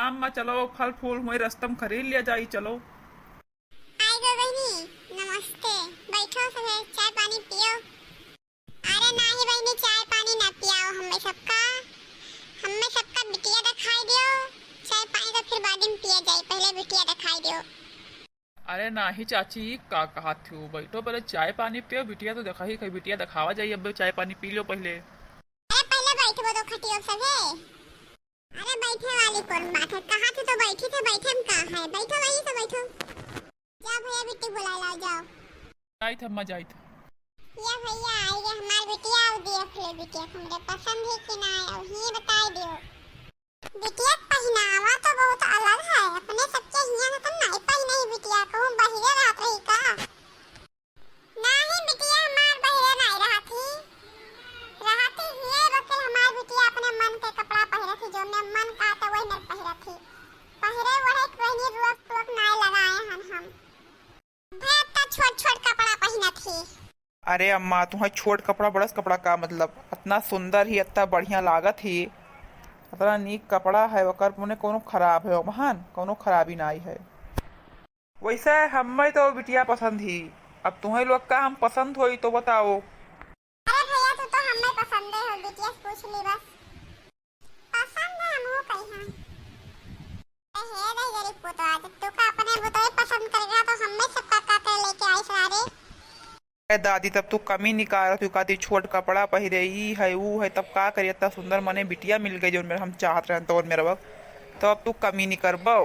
शाम में चलो फल फूल हुए रस्तम खरीद लिया जाई चलो। आइ गो बहनी, नमस्ते। बैठो सबे, चाय पानी पियो। अरे नाही बहनी, चाय पानी ना पियाओ हमें सबका बिटिया दिखाई दियो। चाय पानी तो फिर बाद में पिया जाए, पहले बिटिया दिखाई दियो। अरे नाही चाची, का कहा थी बैठो पहले चाय पानी पियो, बिटिया तो देखा ही कहीं बिटिया दिखावा जाइए, अब चाय पानी पी लो पहले। अरे पहले बैठो तो खटियो सबे। अरे बैठे वाली कौन बात है, कहाँ थे तो बैठी थे, बैठे हम कहाँ है, बैठो वहीं से बैठो। जाओ भैया बिट्टी बुला लाओ, जाओ। जाइत अम्मा जाइत। या भैया आई गए हमार बिटिया, और देख ले बिटिया हमरे पसंद है कि ना है, और ही बता दियो। बिटिया पहनावा तो बहुत अलग है, अपने सबके हियां तो नहीं पहने ही बिटिया को, बहिरे रात रही का। नहीं बिटिया हमार बहिरे नहीं रहती ये बके हमार बिटिया अपने मन के कपड़ा पहरे थी, जो मैं मन का तो वही नहीं पहरे थी। पहरे वही कोई रोक टोक नहीं लगाए हम भैया तो छोट छोट कपड़ा पहना थी। अरे अम्मा तुम्हारे छोट कपड़ा बड़स कपड़ा का मतलब, इतना सुंदर ही इतना बढ़िया लागत ही, इतना नीक कपड़ा है ओकर मुने कोनो खराब है महान, कोनो खराबी नहीं है। वैसे हमें तो बिटिया पसंद ही, अब तुम्हें लोग का हम पसंद होई तो बताओ। अरे भैया तू तो हमें पसंद है, बिटिया से पूछ ली बस। पसंद है हमहू कहिया। हे रे गरीब पुतवा, तू का अपने बुतई पसंद करेगा तो हमें सबका का लेके आई सारे। ए दादी तब तू कमी निकाल, तू कहती छोट कपड़ा पहरे ई है वो है, तब का करिए, इतना सुंदर मने बिटिया मिल गई जो हम चाहत रहे तो मेरा वक्त, तो अब तू कमी नहीं करबो।